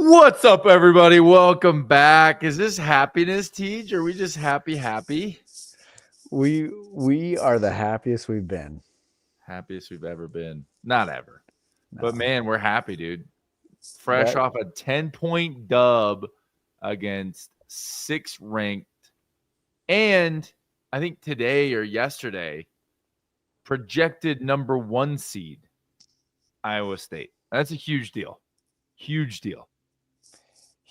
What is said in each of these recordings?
What's up, everybody? Welcome back. Is this happiness, Teej? Are we just happy? We are the happiest we've been. Happiest we've ever been. Not ever. No. But man, we're happy, dude. Fresh off a 10-point dub against 6th ranked. And I think today or yesterday, projected number 1 seed, Iowa State. That's a huge deal. Huge deal.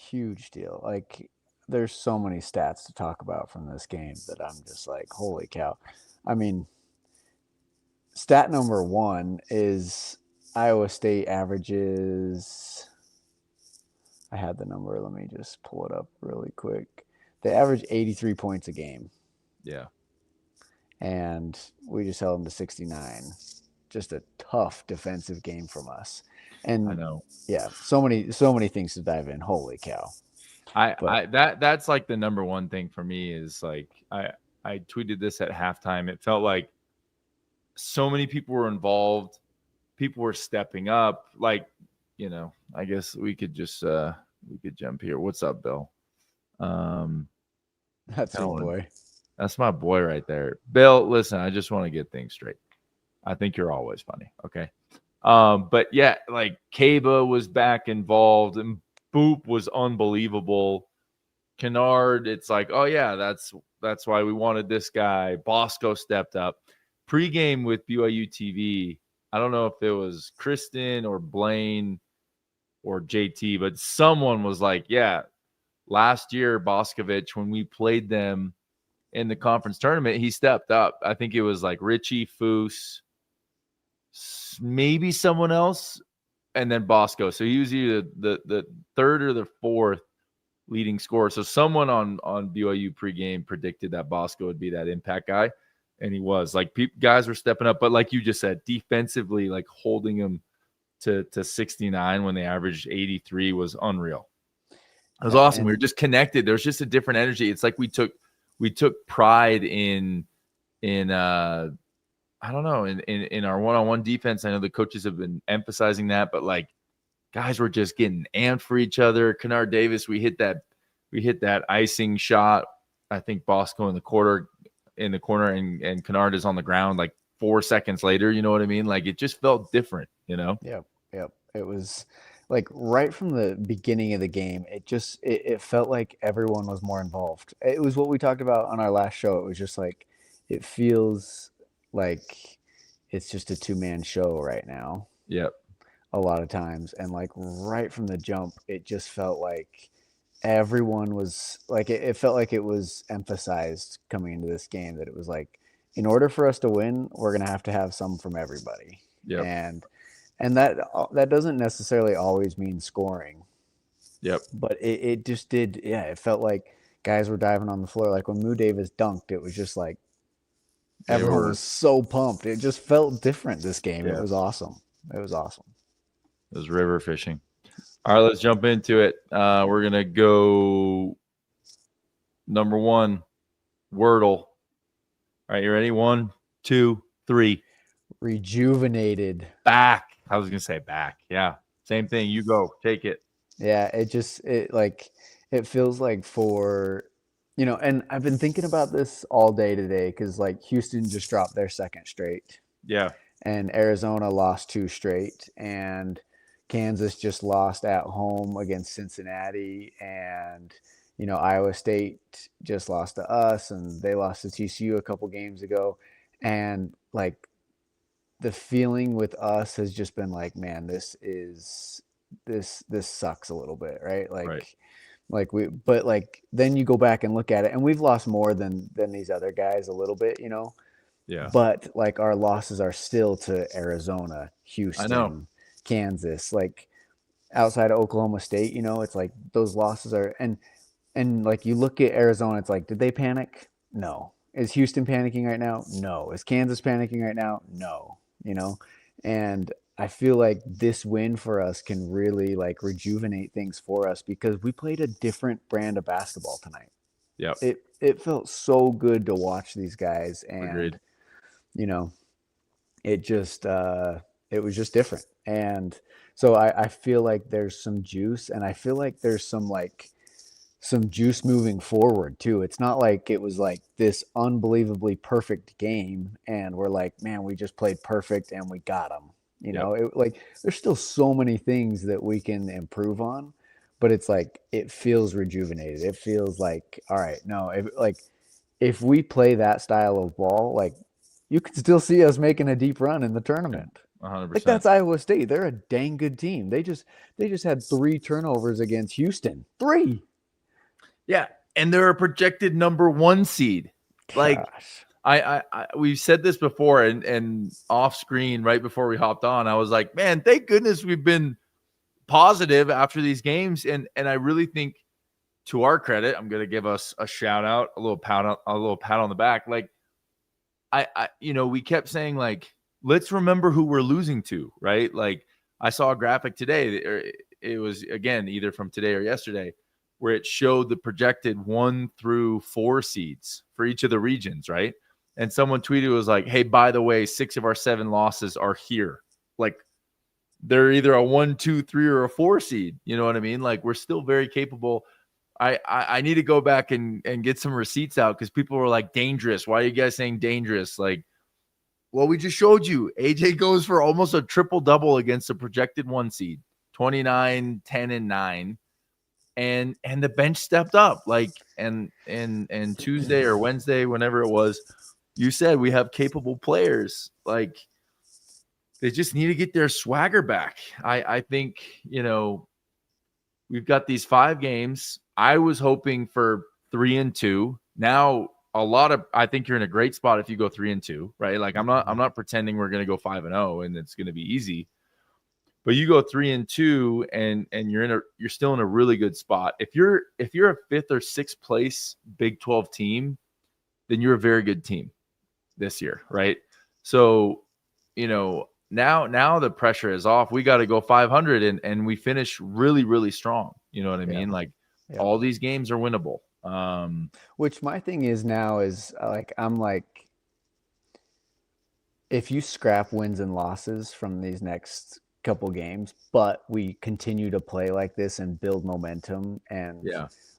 Huge deal. Like, there's so many stats to talk about from this game that I'm just like, holy cow. I mean, stat number 1 is Iowa State averages. I had the number. Let me just pull it up really quick. They average 83 points a game. Yeah. And we just held them to 69. Just a tough defensive game from us. And I know. Yeah, so many things to dive in. Holy cow. That's like the number one thing for me is like I tweeted this at halftime. It felt like so many people were involved. People were stepping up. Like, I guess we could just we could jump here. What's up, Bill? That's your boy. That's my boy right there. Bill, listen, I just want to get things straight. I think you're always funny. Okay. But yeah, like Kaba was back involved and Boop was unbelievable. Kennard, it's like, oh yeah, that's why we wanted this guy. Bosco stepped up. Pre-game with BYU TV, I don't know if it was Kristen or Blaine or JT, but someone was like, yeah, last year, Boscovich, when we played them in the conference tournament, he stepped up. I think it was like Richie, Foose, maybe someone else, and then Bosco. So he was either the third or the fourth leading scorer. So someone on BYU pregame predicted that Bosco would be that impact guy, and he was. Like, guys were stepping up, but like you just said, defensively, like holding them to 69 when they averaged 83 was unreal. It was awesome. We were just connected. There was just a different energy. It's like we took pride in I don't know, in our one-on-one defense. I know the coaches have been emphasizing that, but like guys were just getting amped for each other. Kennard Davis, we hit that icing shot. I think Bosco in the corner, and Kennard is on the ground like 4 seconds later. You know what I mean? Like it just felt different, Yep. It was like right from the beginning of the game, it felt like everyone was more involved. It was what we talked about on our last show. It was just like, it feels like it's just a 2-man show right now. Yep. A lot of times. And like right from the jump, it just felt like everyone was like, it felt like it was emphasized coming into this game that it was like, in order for us to win, we're going to have some from everybody. Yep. And that doesn't necessarily always mean scoring. Yep. But it just did. Yeah. It felt like guys were diving on the floor. Like when Moo Davis dunked, it was just like, everyone was so pumped. It just felt different this game. Yeah. It was awesome. It was river fishing. All right, let's jump into it. We're going to go number 1, Wordle. All right, you ready? 1, 2, 3. Rejuvenated. Back. I was going to say back. Yeah, same thing. You go. Take it. Yeah, it feels like for... and I've been thinking about this all day today because, like, Houston just dropped their 2nd straight. Yeah. And Arizona lost 2 straight. And Kansas just lost at home against Cincinnati. And, Iowa State just lost to us. And they lost to TCU a couple games ago. And, like, the feeling with us has just been like, man, this sucks a little bit, right? Like... Right. Like then you go back and look at it, and we've lost more than these other guys a little bit, Yeah. But like our losses are still to Arizona, Houston, Kansas, like outside of Oklahoma State, it's like those losses are, and like you look at Arizona, it's like, did they panic? No. Is Houston panicking right now? No. Is Kansas panicking right now? No. And I feel like this win for us can really like rejuvenate things for us because we played a different brand of basketball tonight. Yeah. It felt so good to watch these guys, and Agreed. It just it was just different. And So I feel like there's some juice, and I feel like there's some juice moving forward too. It's not like it was like this unbelievably perfect game and we're like, man, we just played perfect and we got them. Yep. Like there's still so many things that we can improve on, but it's like it feels rejuvenated. It feels like, all right, no, if we play that style of ball, like you can still see us making a deep run in the Yeah. tournament. Like 100%. that's Iowa State. They're a dang good team. They just had 3 turnovers against Houston. 3. Yeah. And they're a projected number 1 seed. Like, Gosh. we've said this before and off screen right before we hopped on. I was like, man, thank goodness we've been positive after these games. And I really think, to our credit, I'm going to give us a shout out, a little pat on the back. Like, we kept saying, like, let's remember who we're losing to, right? Like, I saw a graphic today, or it was, again, either from today or yesterday, where it showed the projected 1 through 4 seeds for each of the regions, right? And someone tweeted, was like, hey, by the way, 6 of our 7 losses are here. Like, they're either a 1, 2, 3, or a 4 seed. You know what I mean? Like, we're still very capable. I need to go back and get some receipts out, because people were like, dangerous. Why are you guys saying dangerous? Like, well, we just showed you. AJ goes for almost a triple-double against a projected 1 seed, 29, 10, and 9. And the bench stepped up. Like, and Tuesday or Wednesday, whenever it was, you said we have capable players. Like, they just need to get their swagger back. I think, we've got these 5 games. I was hoping for 3-2. Now, I think you're in a great spot if you go 3-2, right? Like, I'm not pretending we're going to go 5-0 and it's going to be easy. But you go 3-2 and you're still in a really good spot. If you're a 5th or 6th place Big 12 team, then you're a very good team this year, right? So, now the pressure is off. We got to go 500 and we finish really, really strong. You know what I mean? Like, all these games are winnable. Which my thing is now is like, I'm like, if you scrap wins and losses from these next couple games, but we continue to play like this and build momentum, and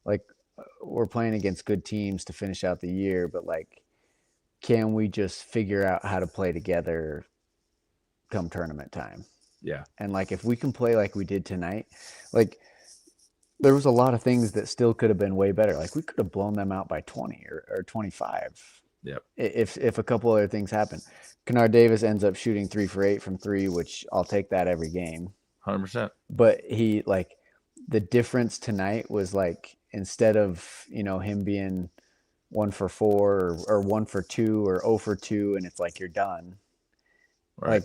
like we're playing against good teams to finish out the year, but like, can we just figure out how to play together come tournament time? Yeah. And like, if we can play like we did tonight, like there was a lot of things that still could have been way better. Like, we could have blown them out by 20 or 25. Yep. If a couple other things happen. Kennard Davis ends up shooting 3 for 8 from 3, which I'll take that every game. 100%. But he, like, the difference tonight was like, instead of, him being 1 for 4 or 1 for 2 or 0 for 2, and it's like you're done. Right.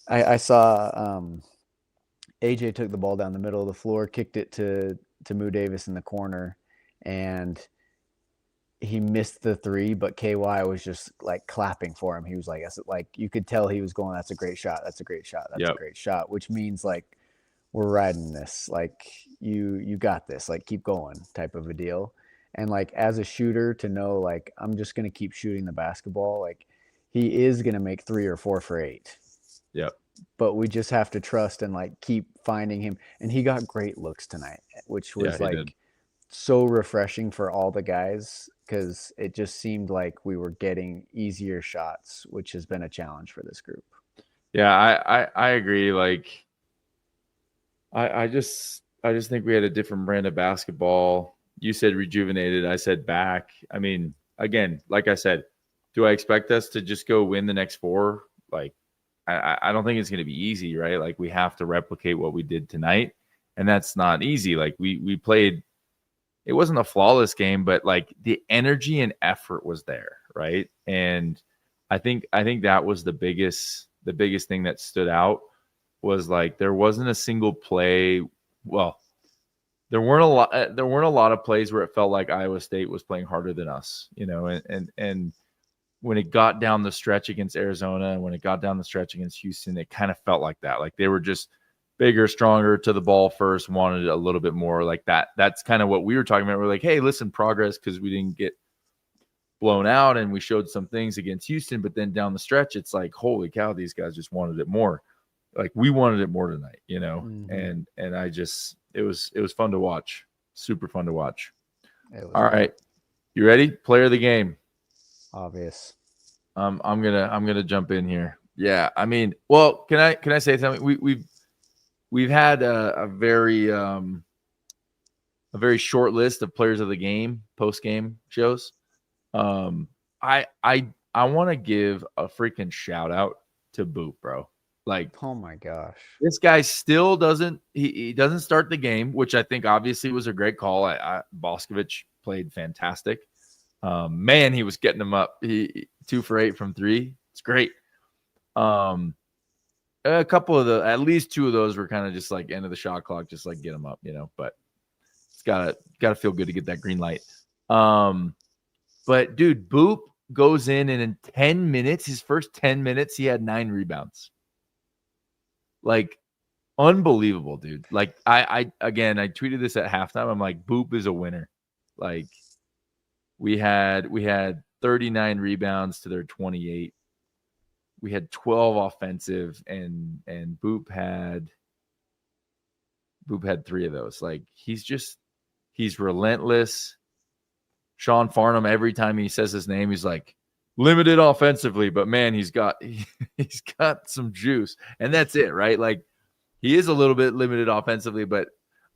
Like, I saw AJ took the ball down the middle of the floor, kicked it to Moo Davis in the corner, and he missed the 3, but KY was just like clapping for him. He was like, you could tell he was going, that's a great shot. That's a great shot. That's a great shot, which means like, we're riding this. Like, you got this, like, keep going type of a deal. And like, as a shooter, to know, like, I'm just going to keep shooting the basketball. Like, he is going to make 3 or 4 for 8. Yep. But we just have to trust and like keep finding him. And he got great looks tonight, which was so refreshing for all the guys, because it just seemed like we were getting easier shots, which has been a challenge for this group. Yeah, I agree. Like, I just think we had a different brand of basketball. You said rejuvenated. I said back. I mean, again, like I said, do I expect us to just go win the next 4? Like, I don't think it's going to be easy, right? Like, we have to replicate what we did tonight, and that's not easy. Like, we played, it wasn't a flawless game, but like, the energy and effort was there, right? And I think that was the biggest thing that stood out, was like, there wasn't a single play. Well, there weren't a lot of plays where it felt like Iowa State was playing harder than us, and when it got down the stretch against Arizona and when it got down the stretch against Houston, it kind of felt like that. Like, they were just bigger, stronger, to the ball first, wanted a little bit more like that. That's kind of what we were talking about. We're like, hey, listen, progress, because we didn't get blown out and we showed some things against Houston, but then down the stretch, it's like, holy cow, these guys just wanted it more. like we wanted it more tonight, you know. Mm-hmm. And I just it was fun to watch. Super fun to watch. It was All great. right. You ready? Player of the game. Obvious. I'm gonna jump in here. Yeah, I mean, well, can I say something? We've had a very short list of players of the game post game shows. Um, I want to give a freaking shout out to Boop, bro. Like, Oh my gosh. this guy still doesn't he doesn't start the game, which I think obviously was a great call. Boscovich played fantastic. Man, he was getting them up. He 2 for 8 from 3. It's great. A couple of at least 2 of those were kind of just like end of the shot clock, just like get them up, you know. But it's gotta feel good to get that green light. But dude, Boop goes in and in 10 minutes, his first 10 minutes, he had 9 rebounds. Like, unbelievable, dude. Like, I tweeted this at halftime. I'm like, Boop is a winner. Like, we had 39 rebounds to their 28. We had 12 offensive, and Boop had 3 of those. Like, he's relentless. Sean Farnham, every time he says his name, he's like, limited offensively, but man, he's got some juice, and that's it, right? Like, he is a little bit limited offensively, but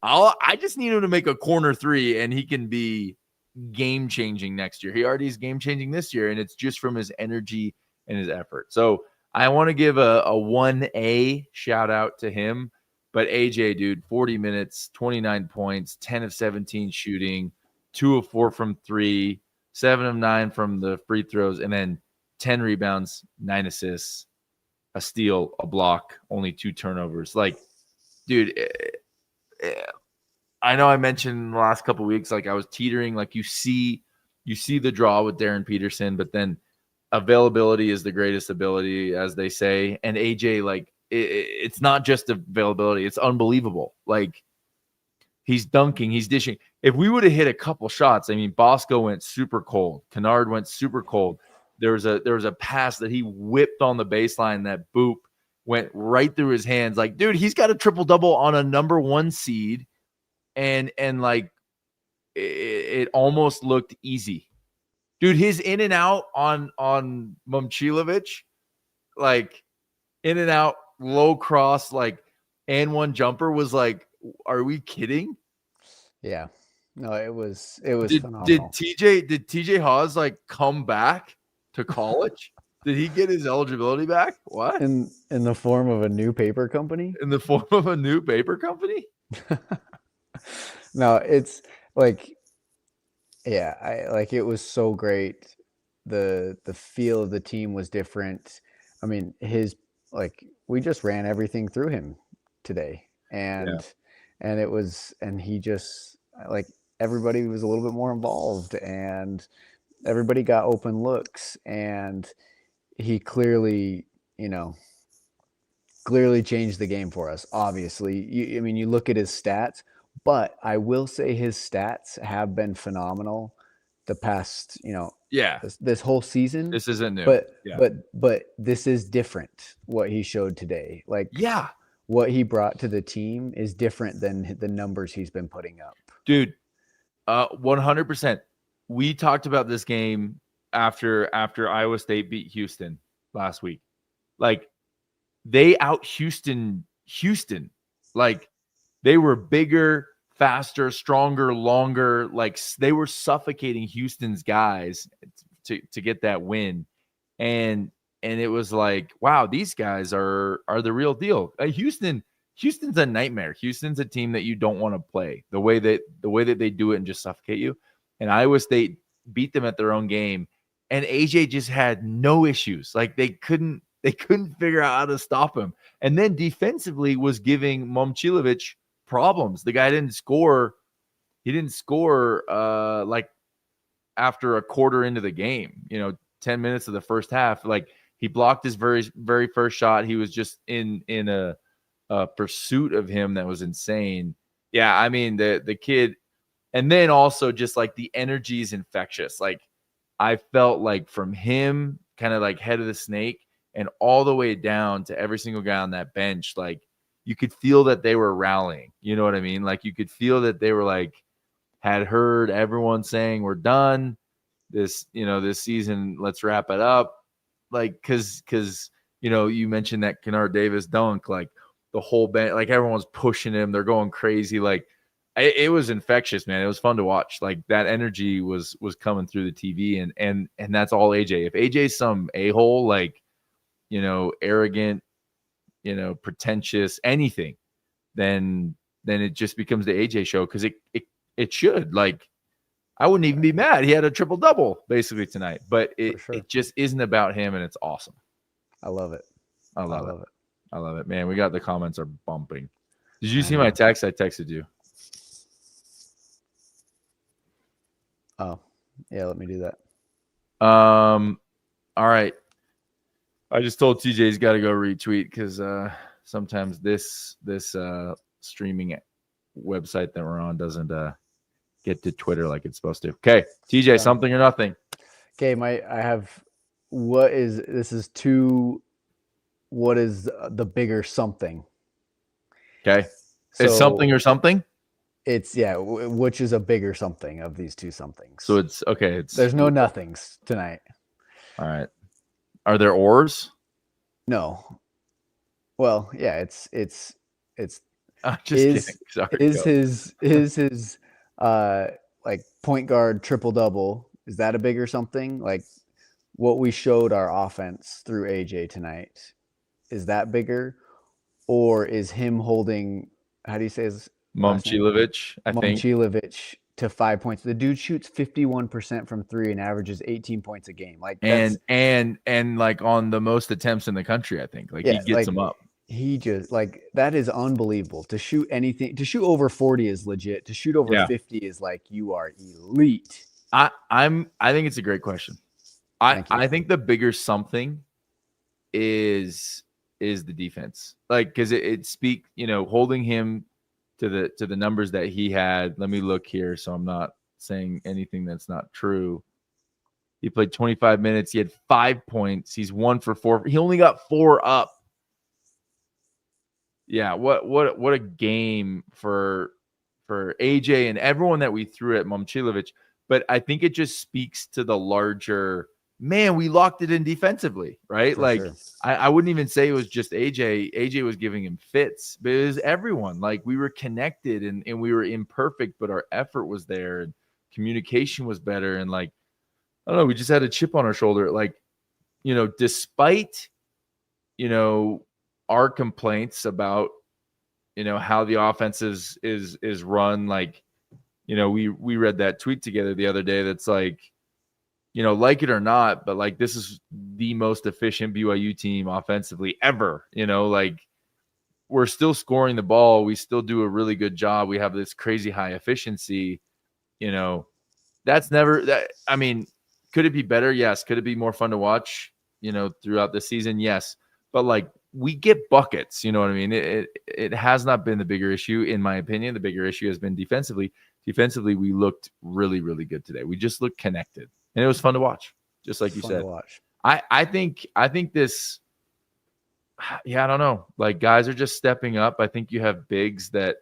I just need him to make a corner 3, and he can be game changing next year. He already is game changing this year, and it's just from his energy and his effort. So I want to give a 1A shout out to him. But AJ, dude, 40 minutes, 29 points, 10 of 17 shooting, 2 of 4 from 3, 7 of 9 from the free throws, and then 10 rebounds, 9 assists, a steal, a block, only 2 turnovers. Like, dude, I know I mentioned in the last couple of weeks, like I was teetering. Like, you see the draw with Darren Peterson, but then availability is the greatest ability, as they say. And AJ, like, it's not just availability; it's unbelievable. Like, he's dunking, he's dishing. If we would have hit a couple shots, I mean, Bosco went super cold. Kennard went super cold. There was a pass that he whipped on the baseline that Boop went right through his hands. Like, dude, he's got a triple double on a number 1 seed, and like it almost looked easy. Dude, his in and out on Momcilovic, like in and out, low cross, like and 1 jumper was like, are we kidding? Yeah. No, it was Did phenomenal. TJ Haws like come back to college? Did he get his eligibility back? What? In the form of a new paper company? In the form of a new paper company? No, it's like, yeah, it was so great. The feel of the team was different. I mean, we just ran everything through him today. And he just, like, everybody was a little bit more involved, and everybody got open looks, and he clearly changed the game for us. Obviously, you look at his stats, but I will say his stats have been phenomenal the past, this whole season. This isn't new. But this is different. What he showed today, what he brought to the team is different than the numbers he's been putting up. Dude, 100%. We talked about this game after Iowa State beat Houston last week. Like, they out Houston. Like, they were bigger, faster, stronger, longer. Like, they were suffocating Houston's guys to get that win. And it was like, wow, these guys are the real deal. Houston's a nightmare. Houston's a team that you don't want to play the way that they do it and just suffocate you. And Iowa State beat them at their own game, and AJ just had no issues. Like, they couldn't figure out how to stop him. And then defensively was giving Momcilovic problems. The guy didn't score. He didn't score like after a quarter into the game, 10 minutes of the first half. Like, he blocked his very, very first shot. He was just in a pursuit of him that was insane. Yeah, I mean, the kid, and then also just like the energy is infectious. Like, I felt like from him, kind of like head of the snake, and all the way down to every single guy on that bench, like you could feel that they were rallying. You know what I mean? Like you could feel that they were like, had heard everyone saying we're done this season, let's wrap it up. Like because you mentioned that Kennard Davis dunk, like the whole bench, like everyone's pushing him, they're going crazy. Like it was infectious, man. It was fun to watch. Like that energy was coming through the TV, and that's all AJ. If AJ's some a-hole, like arrogant, pretentious, anything, then it just becomes the AJ show, because it should. Like I wouldn't even be mad. He had a triple double basically tonight, but it just isn't about him, and it's awesome. I love it. I love it. I love it, man. We got the comments are bumping. Did you see my text? I texted you. Oh, yeah. Let me do that. All right. I just told TJ he's got to go retweet, because sometimes this streaming website that we're on doesn't get to Twitter like it's supposed to. Okay, TJ, something or nothing. Okay, what is the bigger something? Okay, so, it's something or something. It's which is a bigger something of these two somethings? So it's okay. There's no nothings tonight. All right. Are there ors? No. Well, yeah, it's just kidding. Sorry, his like point guard triple double, is that a bigger something? Like what we showed our offense through AJ tonight, is that bigger, or is him holding, how do you say his Momcilovic, I think. Momcilovic to 5 points. The dude shoots 51% from three and averages 18 points a game. Like and like on the most attempts in the country, I think. Like he gets them up. He just, like, that is unbelievable. To shoot anything, to shoot over 40 is legit. To shoot over 50 is like, you are elite. I think it's a great question. I think the bigger something is the defense. Like, because it speak, holding him to the numbers that he had. Let me look here, so I'm not saying anything that's not true. He played 25 minutes. He had 5 points. He's 1 for 4. He only got 4 up. Yeah, what a game for AJ and everyone that we threw at Momcilovic. But I think it just speaks to the larger, man, we locked it in defensively, right? For like, sure. I wouldn't even say it was just AJ. AJ was giving him fits, but it was everyone. Like, we were connected and we were imperfect, but our effort was there and communication was better. And like, I don't know, we just had a chip on our shoulder. Like, despite, our complaints about, how the offense is run. Like, we read that tweet together the other day. That's like, like it or not, but like, this is the most efficient BYU team offensively ever. Like, we're still scoring the ball. We still do a really good job. We have this crazy high efficiency. That's never that. I mean, could it be better? Yes. Could it be more fun to watch, throughout the season? Yes. But like, we get buckets, you know what I mean? It has not been the bigger issue, in my opinion. The bigger issue has been defensively. Defensively, we looked really, really good today. We just looked connected, and it was fun to watch, just like you said. I think this, I don't know. Like, guys are just stepping up. I think you have bigs that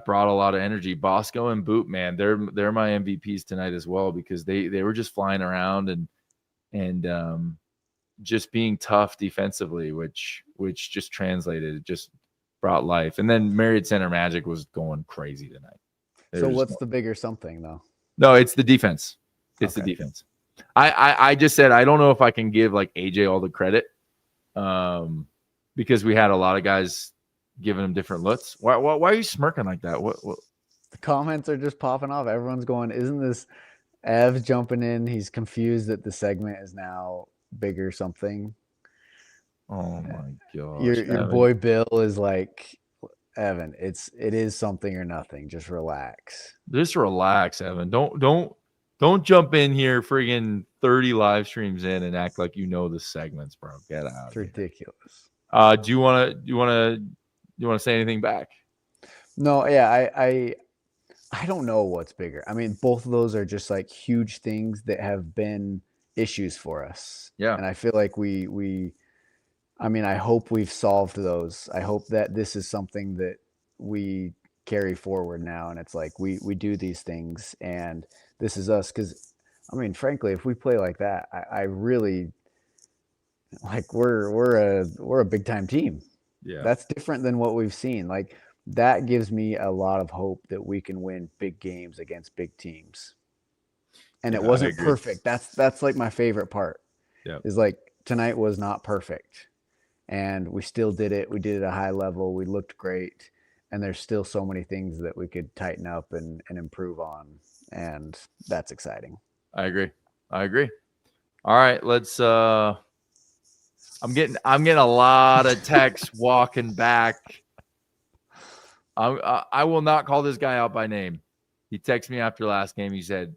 brought a lot of energy. Bosco and Boot, man, they're my MVPs tonight as well, because they were just flying around and just being tough defensively, which just translated. It just brought life. And then Marriott Center Magic was going crazy tonight. So what's the bigger something, though? No, it's the defense. It's the defense. I just said I don't know if I can give like AJ all the credit, because we had a lot of guys giving him different looks. Why are you smirking like that? What? The comments are just popping off. Everyone's going, isn't this Ev's jumping in? He's confused that the segment is now bigger something. Oh my gosh. Your boy Bill is like, Evan, it is something or nothing. Just relax. Just relax, Evan. Don't jump in here friggin' 30 live streams in and act like you know the segments, bro. Get out. It's ridiculous. Do you want to say anything back? No, yeah, I don't know what's bigger. I mean, both of those are just like huge things that have been issues for us. Yeah. And I feel like we I mean, I hope we've solved those. I hope that this is something that we carry forward now, and it's like we do these things, and this is us. Because I mean, frankly, if we play like that, I really like we're a big time team. Yeah. That's different than what we've seen. Like that gives me a lot of hope that we can win big games against big teams. And it Yeah, I wasn't agree. perfect. That's like my favorite part. Yeah. Is like tonight was not perfect, and we still did it. We did it at a high level. We looked great, and there's still so many things that we could tighten up and improve on, and that's exciting. I agree. I agree. All right, let's I'm getting a lot of texts walking back. I will not call this guy out by name. He texted me after last game. He said,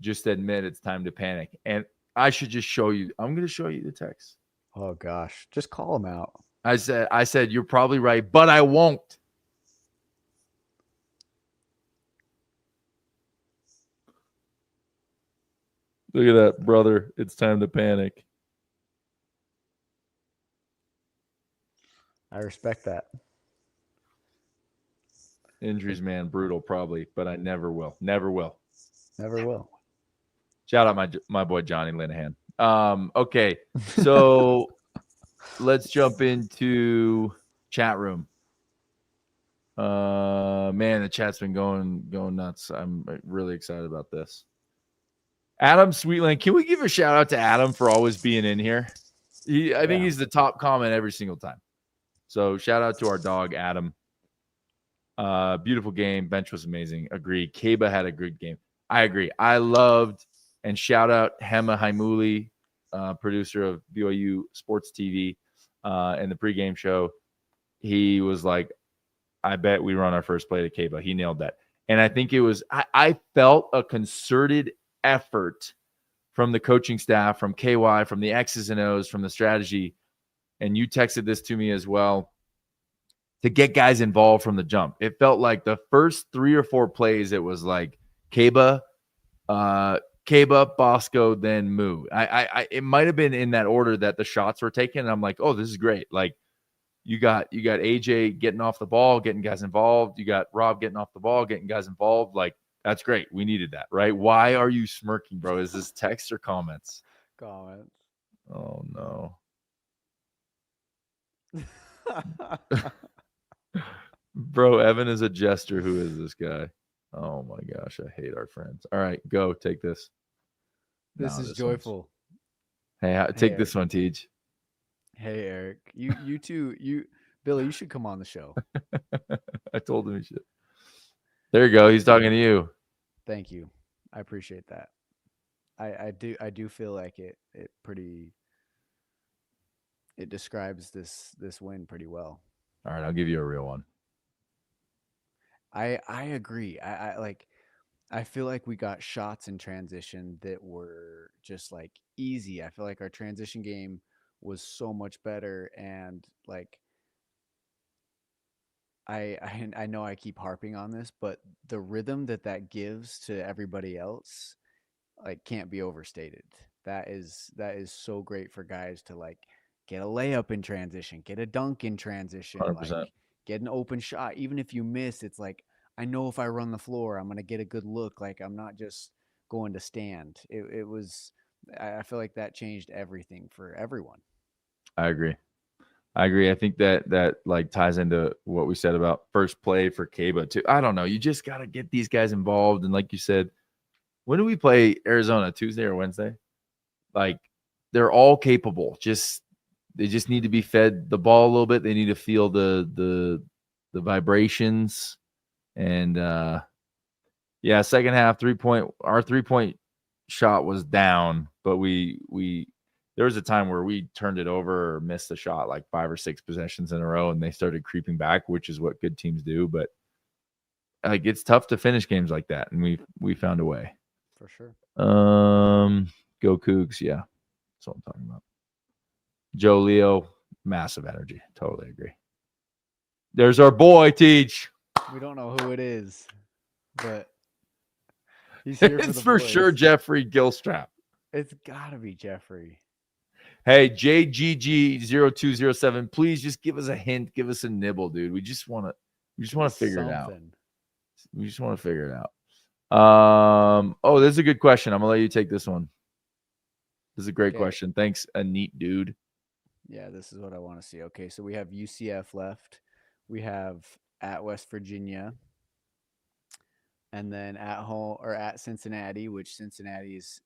"Just admit it's time to panic." And I should just show you. I'm going to show you the text. Oh gosh, just call them out. I said, "You're probably right, but I won't." Look at that, brother. It's time to panic. I respect that. Injuries, man, brutal, probably, but I never will. Never will. Never will. Shout out my boy Johnny Linehan. Okay, so let's jump into chat room. Man, the chat's been going nuts. I'm really excited about this. Adam Sweetland, can we give a shout out to Adam for always being in here? I think he's the top comment every single time. So shout out to our dog Adam. Beautiful game. Bench was amazing. Agree. Kaba had a good game. I agree. I loved and shout out Hema Haimuli, producer of BYU Sports TV, and the pregame show. He was like, I bet we run our first play to Kaba. He nailed that. And I think it was, I felt a concerted effort from the coaching staff, from KY, from the X's and O's, from the strategy. And you texted this to me as well, to get guys involved from the jump. It felt like the first 3 or 4 plays, it was like Kaba, Bosco, then Moo. It might have been in that order that the shots were taken. And I'm like, oh, this is great. Like you got AJ getting off the ball, getting guys involved. You got Rob getting off the ball, getting guys involved. Like that's great. We needed that, right? Why are you smirking, bro? Is this text or comments? Comments. Oh no. Bro, Evan is a jester. Who is this guy? Oh my gosh, I hate our friends. All right, go take this. This is joyful. Hey, take this one, Teej. Hey, Eric. You too. Billy, you should come on the show. I told him he should. There you go. He's talking to you. Thank you. I appreciate that. I do feel like it describes this win pretty well. All right, I'll give you a real one. I agree. I feel like we got shots in transition that were just like easy. I feel like our transition game was so much better, and like I know I keep harping on this, but the rhythm that gives to everybody else like can't be overstated. That is so great for guys to like get a layup in transition, get a dunk in transition, 100%. like get an open shot. Even if you miss, it's like I know if I run the floor, I'm gonna get a good look. Like I'm not just going to stand. It was. I feel like that changed everything for everyone. I agree. I think that like ties into what we said about first play for Kaba too. I don't know. You just got to get these guys involved. And like you said, when do we play Arizona? Tuesday or Wednesday? Like they're all capable. They just need to be fed the ball a little bit. They need to feel the vibrations. And yeah, second half 3-point. Our 3-point shot was down, but we there was a time where we turned it over or missed the shot like 5 or 6 possessions in a row, and they started creeping back, which is what good teams do. But like it's tough to finish games like that, and we found a way. For sure. Go Cougs, yeah. That's what I'm talking about. Joe Leo, massive energy. Totally agree. There's our boy, Teach. We don't know who it is, but he's here It's for sure Jeffrey Gilstrap. It's gotta be Jeffrey. Hey, JGG0207, please just give us a hint, give us a nibble, dude. We just want to figure it out. We just want to figure it out. Oh, this is a good question. I'm gonna let you take this one. This is a great question. Thanks, a neat dude. Yeah, this is what I want to see. Okay, so we have UCF left. We have at West Virginia. And then at home or at Cincinnati, which Cincinnati's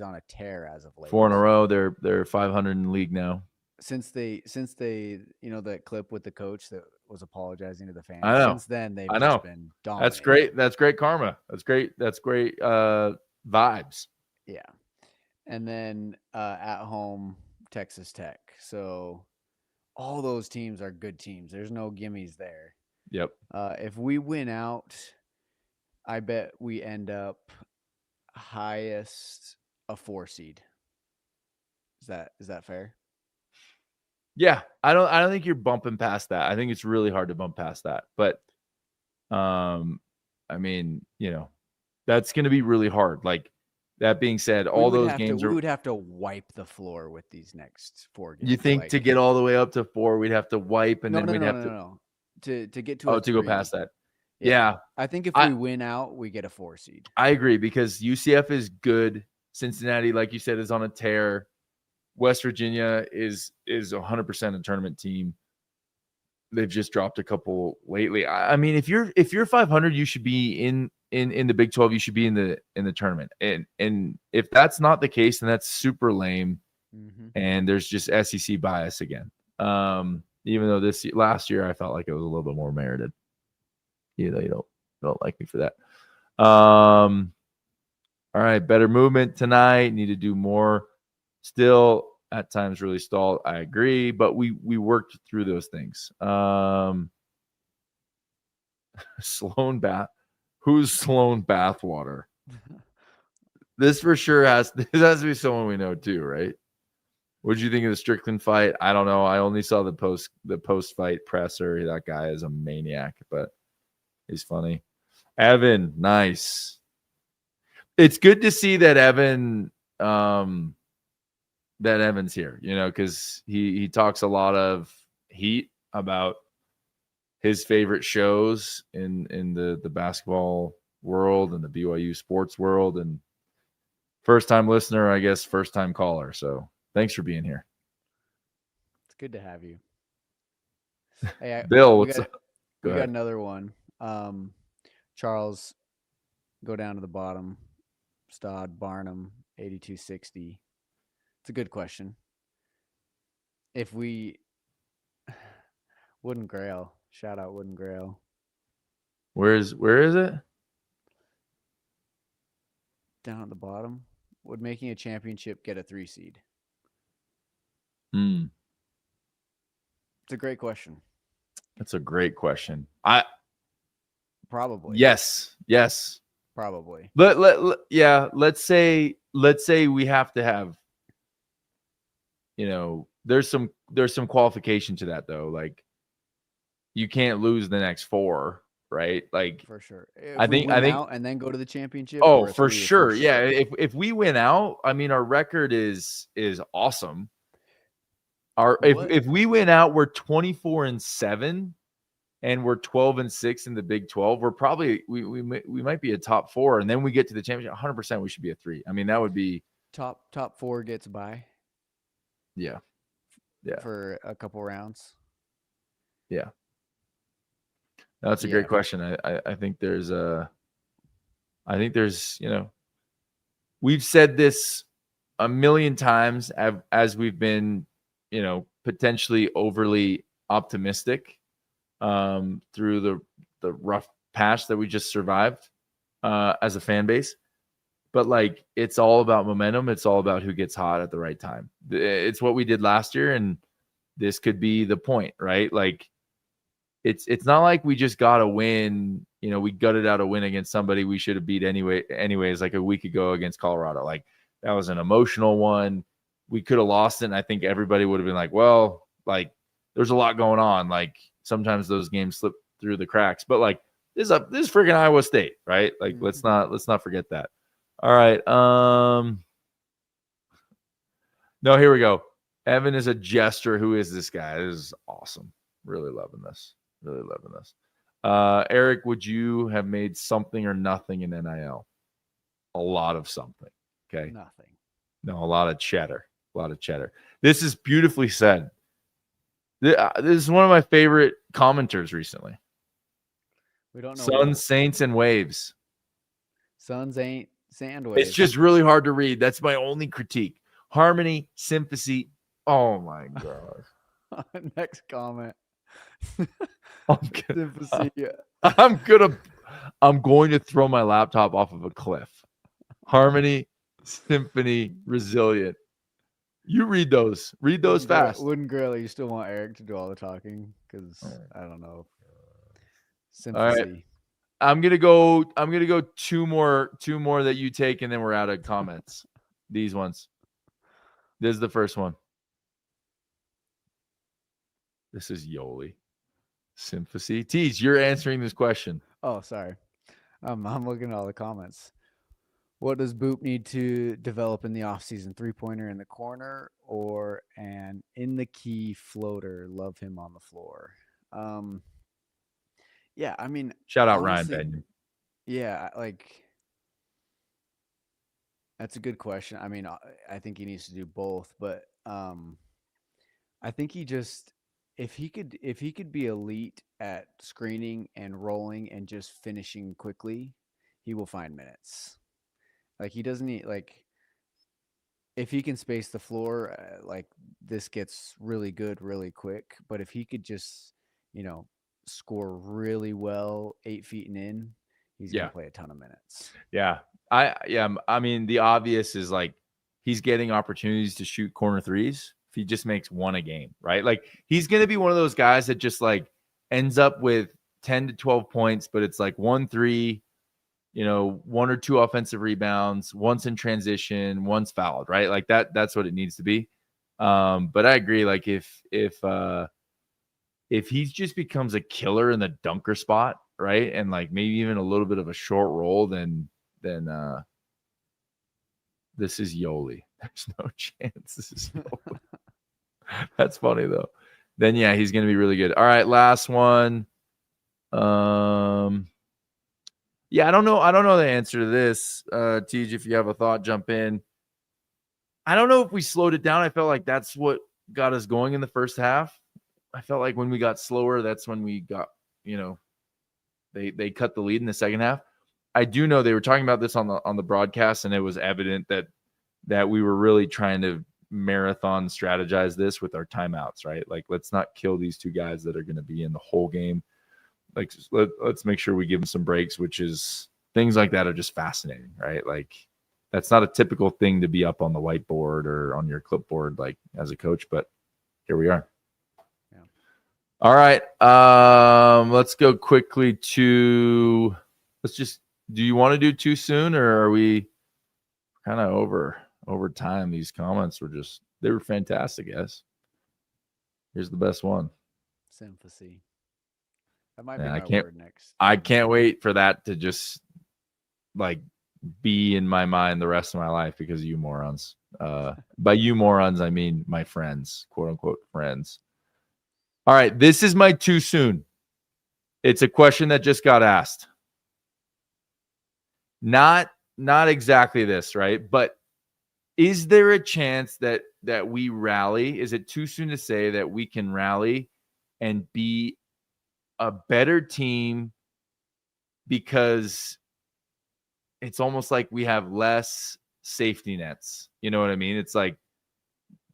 on a tear as of late. 4 in a row. They're 500 in the league now. Since they that clip with the coach that was apologizing to the fans. I know. Since then they've just been dominating. That's great. That's great karma. That's great. That's great vibes. Yeah. And then at home, Texas Tech. So all those teams are good teams. There's no gimmies there. Yep. If we win out, I bet we end up highest a 4 seed. Is that fair? Yeah, I don't think you're bumping past that. I think it's really hard to bump past that. But I mean, that's going to be really hard. Like, that being said, all those games we would have to wipe the floor with these next 4 games. You think to get all the way up to 4, we'd have to wipe, and then we'd have to get to to go past that. Yeah. I think if we win out, we get a 4 seed. I agree, because UCF is good. Cincinnati, like you said, is on a tear. West Virginia is 100% a tournament team. They've just dropped a couple lately. I mean, if you're 500, you should be in the Big 12. You should be in the tournament. And if that's not the case, then that's super lame. Mm-hmm. And there's just SEC bias again. Even though last year I felt like it was a little bit more merited. You don't like me for that. All right, better movement tonight. Need to do more. Still at times really stalled. I agree, but we worked through those things. Sloan Who's Sloan Bathwater? This for sure has to be someone we know too, right? What did you think of the Strickland fight? I don't know. I only saw the post fight presser. That guy is a maniac, but he's funny. Evan, nice. It's good to see that Evan's here, because he talks a lot of heat about his favorite shows in the basketball world and the BYU sports world, and first time listener, I guess first time caller. So thanks for being here. It's good to have you. Hey, Bill, what's up? We got another one. Charles, go down to the bottom. Stod Barnum, 8260. It's a good question. If we Wooden Grail, shout out Wooden Grail. Where is it? Down at the bottom. Would making a championship get a 3 seed? It's a great question. That's a great question. Probably. Yes. Probably. Let's say we have to have, there's some qualification to that though. Like, you can't lose the next 4, right? Like, for sure. I think out and then go to the championship. Oh, for sure. Yeah. If we win out, I mean, our record is awesome. If we win out, we're 24-7. And we're 12-6 in the Big 12. We're probably we might be a top 4, and then we get to the championship. 100%, we should be a 3. I mean, that would be top 4 gets by. Yeah. For a couple rounds. Yeah. That's a great question. I think there's we've said this a million times as we've been potentially overly optimistic. Through the rough patch that we just survived as a fan base. But like, it's all about momentum. It's all about who gets hot at the right time. It's what we did last year, and this could be the point, right? Like, it's not like we just got a win. We gutted out a win against somebody we should have beat anyways, like a week ago against Colorado. Like, that was an emotional one. We could have lost it, and I think everybody would have been like, well, like, there's a lot going on. Like, sometimes those games slip through the cracks, but like, this is freaking Iowa State, right? Like, let's not forget that. All right. No, here we go. Evan is a jester. Who is this guy? This is awesome. Really loving this. Really loving this. Eric, would you have made something or nothing in NIL? A lot of something. Okay. Nothing. No, a lot of cheddar. A lot of cheddar. This is beautifully said. This is one of my favorite commenters recently. We don't know. Suns, Saints, and Waves. Suns ain't sand waves. It's just really hard to read. That's my only critique. Harmony, sympathy. Oh my gosh. Next comment. I'm going to throw my laptop off of a cliff. Harmony, symphony, resilient. You read those. Read those fast. Wooden Gorilla, you still want Eric to do all the talking? Because I don't know. Sympathy. All right. I'm gonna go two more that you take, and then we're out of comments. These ones. This is the first one. This is Yoli. Sympathy. Teach, you're answering this question. Oh, sorry. I'm looking at all the comments. What does Boop need to develop in the offseason? 3-pointer in the corner or an in the key floater? Love him on the floor. Yeah, I mean, shout out honestly, Ryan Benyon. Yeah, that's a good question. I mean, I think he needs to do both, but I think he just if he could be elite at screening and rolling and just finishing quickly, he will find minutes. Like he doesn't need if he can space the floor, this gets really good really quick. But if he could just, score really well 8 feet and in, he's gonna play a ton of minutes. Yeah. I mean, the obvious is he's getting opportunities to shoot corner threes if he just makes one a game, right? Like he's gonna be one of those guys that just ends up with 10 to 12 points, but it's 1-3. 1 or 2 offensive rebounds, once in transition, once fouled, right? That's what it needs to be. But I agree. If he just becomes a killer in the dunker spot, right? And maybe even a little bit of a short roll, then this is Yoli. There's no chance. This is Yoli. That's funny though. Then yeah, he's gonna be really good. All right, last one. Yeah, I don't know the answer to this. Tej, if you have a thought, jump in. I don't know if we slowed it down. I felt like that's what got us going in the first half. I felt like when we got slower, that's when we got, they cut the lead in the second half. I do know they were talking about this on the broadcast, and it was evident that we were really trying to marathon strategize this with our timeouts, right? Let's not kill these two guys that are going to be in the whole game. Let's make sure we give them some breaks, which is things like that are just fascinating, right? That's not a typical thing to be up on the whiteboard or on your clipboard, as a coach, but here we are. Yeah. All right. Let's go quickly to, do you want to do too soon, or are we kind of over time? These comments they were fantastic, yes. Here's the best one. Sympathy. That might be my word next. I can't wait for that to just be in my mind the rest of my life because of you morons. By you morons, I mean my friends, quote unquote friends. All right, this is my too soon. It's a question that just got asked. Not exactly this, right? But is there a chance that we rally? Is it too soon to say that we can rally and be a better team because it's almost like we have less safety nets? You know what I mean? It's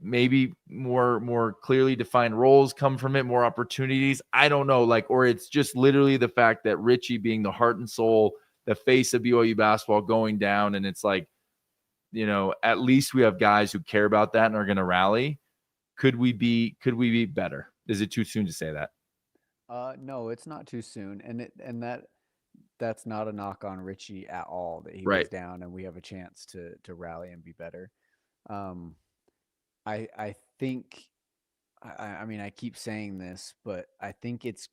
maybe more clearly defined roles come from it, more opportunities. I don't know, or it's just literally the fact that Richie being the heart and soul, the face of BYU basketball going down, and it's at least we have guys who care about that and are going to rally. Could we be better? Is it too soon to say that? No, it's not too soon, and that's not a knock on Richie at all. That he was down, and we have a chance to rally and be better. I think, I mean, I keep saying this, but I think it's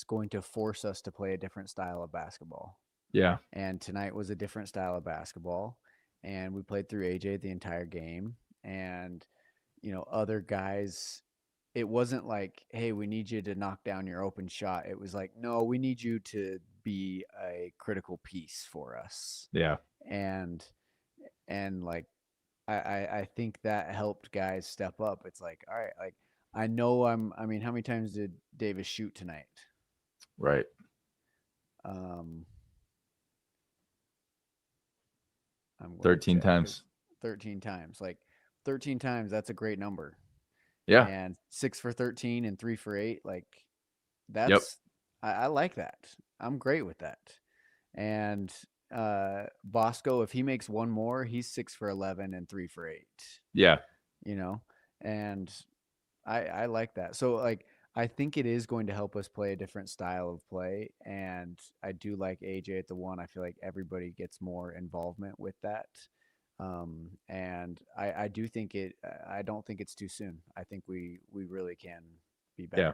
going to force us to play a different style of basketball. Yeah. And tonight was a different style of basketball, and we played through AJ the entire game, and other guys, it wasn't like, hey, we need you to knock down your open shot. It was like, no, we need you to be a critical piece for us. Yeah. And like I think that helped guys step up. It's like, all right, like I know I mean, how many times did Davis shoot tonight? Right. Um, I'm going to 13 check. times. 13 times. Like 13 times, that's a great number. Yeah. And 6 for 13 and 3 for 8, like Yep. that's I like that. I'm great with that. And Bosco, if he makes one more, he's 6 for 11 and 3 for 8. Yeah. And I like that. So like I think it is going to help us play a different style of play, and I do like AJ at the one. I feel like everybody gets more involvement with that. And I do think I don't think it's too soon. I think we really can be better. Yeah.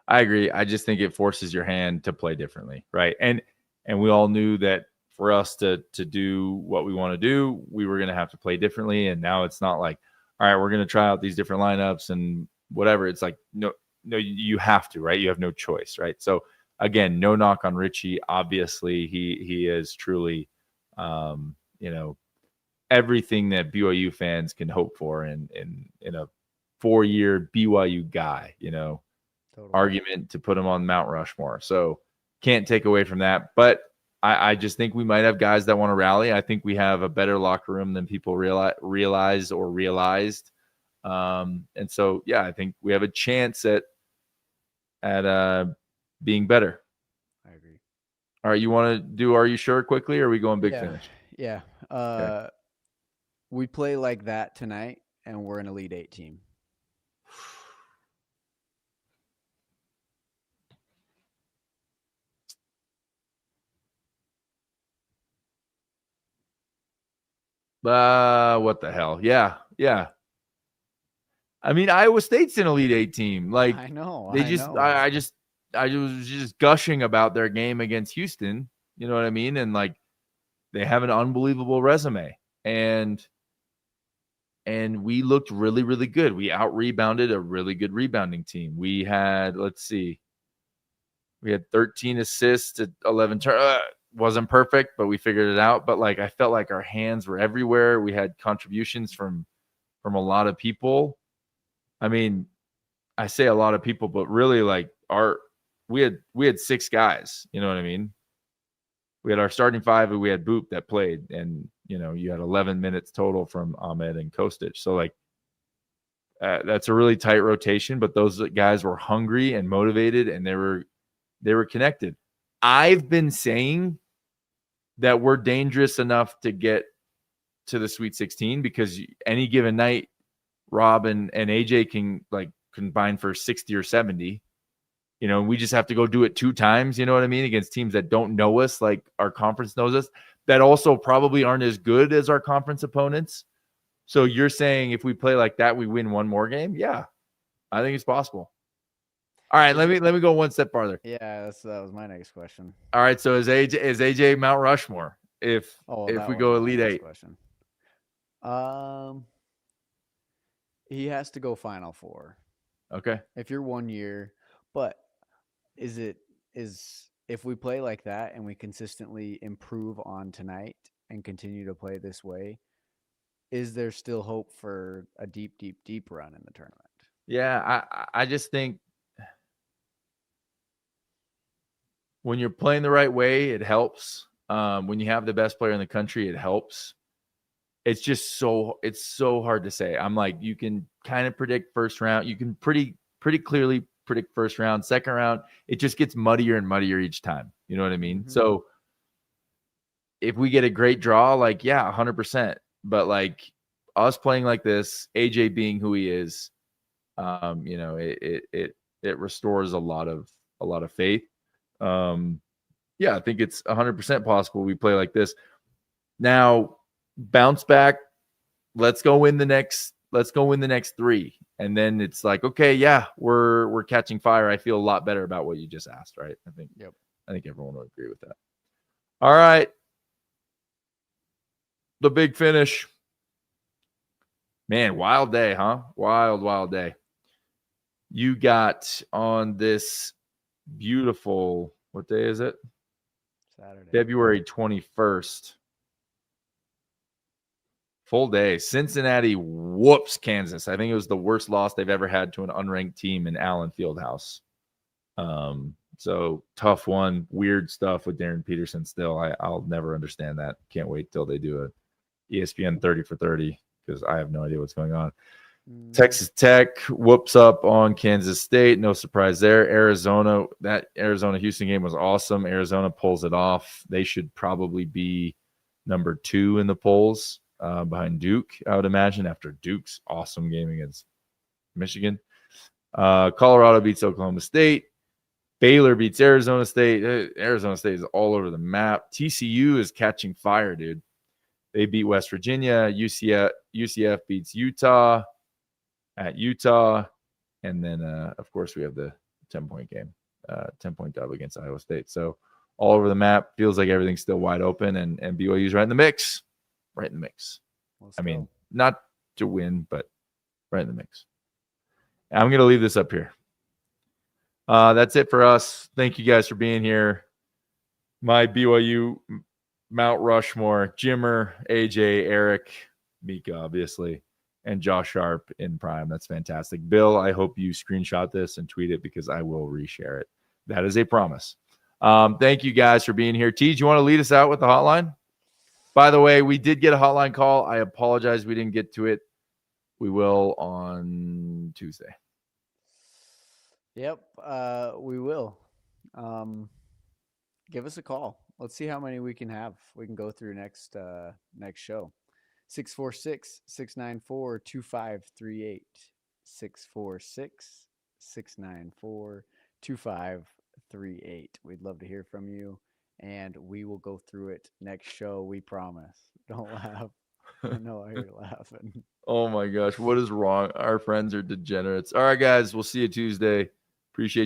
I agree. I just think it forces your hand to play differently, right? And we all knew that for us to do what we want to do, we were going to have to play differently. And now it's not like, all right, we're going to try out these different lineups and whatever. It's like, no, you have to, right? You have no choice, right? So again, no knock on Richie. Obviously, he is truly, everything that BYU fans can hope for in a 4-year BYU guy, Totally. argument to put him on Mount Rushmore. So can't take away from that. But I just think we might have guys that want to rally. I think we have a better locker room than people realized. And so, yeah, I think we have a chance at being better. I agree. All right, you want to do Are You Sure quickly, or are we going big finish? Yeah. Okay. We play like that tonight, and we're an Elite Eight team. What the hell? Yeah. I mean, Iowa State's an Elite Eight team. Like, I know. I was just gushing about their game against Houston. You know what I mean? And like, they have an unbelievable resume, and we looked really, really good. We out rebounded a really good rebounding team. We had, let's see, we had 13 assists to 11 turns. Wasn't perfect, but we figured it out. But like, I felt like our hands were everywhere. We had contributions from a lot of people. I mean, I say a lot of people, but really, like, we had 6 guys. You know what I mean? We had our starting 5, and we had Boop that played, and you had 11 minutes total from Ahmed and Kostic. So like, that's a really tight rotation. But those guys were hungry and motivated, and they were connected. I've been saying that we're dangerous enough to get to the Sweet 16 because any given night, Rob and AJ can like combine for 60 or 70. We just have to go do it 2 times, you know what I mean, against teams that don't know us like our conference knows us, that also probably aren't as good as our conference opponents. So you're saying if we play like that, we win one more game? Yeah, I think it's possible. All right, let me go one step farther. Yeah, that was my next question. All right, so is AJ Mount Rushmore if we go Elite Eight? Question. He has to go Final Four. Okay. If you're 1 year, but is if we play like that and we consistently improve on tonight and continue to play this way, is there still hope for a deep run in the tournament? Yeah, I just think when you're playing the right way, it helps. When you have the best player in the country, it helps. It's just it's so hard to say. I'm like, you can kind of predict first round. You can pretty clearly predict first round. Second round, it just gets muddier and muddier each time. You know what I mean? Mm-hmm. So if we get a great draw, like, yeah, 100%. But like us playing like this, AJ being who he is, it restores a lot of faith. Yeah, I think it's 100% possible we play like this. Now, bounce back. Let's go win the next 3. And then it's like, okay, yeah, we're catching fire. I feel a lot better about what you just asked, right? I think everyone will agree with that. All right. The big finish. Man, wild day, huh? Wild day. You got on this beautiful, what day is it? Saturday. February 21st. Full day. Cincinnati whoops Kansas. I think it was the worst loss they've ever had to an unranked team in Allen Fieldhouse. So tough one. Weird stuff with Darren Peterson still. I'll never understand that. Can't wait till they do a ESPN 30 for 30 because I have no idea what's going on. Texas Tech whoops up on Kansas State. No surprise there. Arizona, that Arizona-Houston game was awesome. Arizona pulls it off. They should probably be number 2 in the polls behind Duke, I would imagine, after Duke's awesome game against Michigan. Colorado beats Oklahoma State. Baylor beats Arizona State. Arizona State is all over the map. TCU is catching fire, dude. They beat West Virginia. UCF beats Utah at Utah. And then, of course, we have the 10-point game, 10-point dub against Iowa State. So all over the map. Feels like everything's still wide open, and BYU's right in the mix. Right in the mix. I mean, not to win, but right in the mix. I'm going to leave this up here. That's it for us. Thank you guys for being here. My BYU Mount Rushmore, Jimmer, AJ, Eric, Mika, obviously, and Josh Sharp in prime. That's fantastic. Bill, I hope you screenshot this and tweet it because I will reshare it. That is a promise. Thank you guys for being here. T, do you want to lead us out with the hotline? By the way, we did get a hotline call. I apologize we didn't get to it. We will on Tuesday. Yep, we will. Give us a call. Let's see how many we can have. We can go through next show. 646-694-2538. 646-694-2538. We'd love to hear from you, and we will go through it next show. We promise. Don't laugh. I know I hear you laughing. Oh my gosh, what is wrong? Our friends are degenerates. All right, guys, we'll see you Tuesday. Appreciate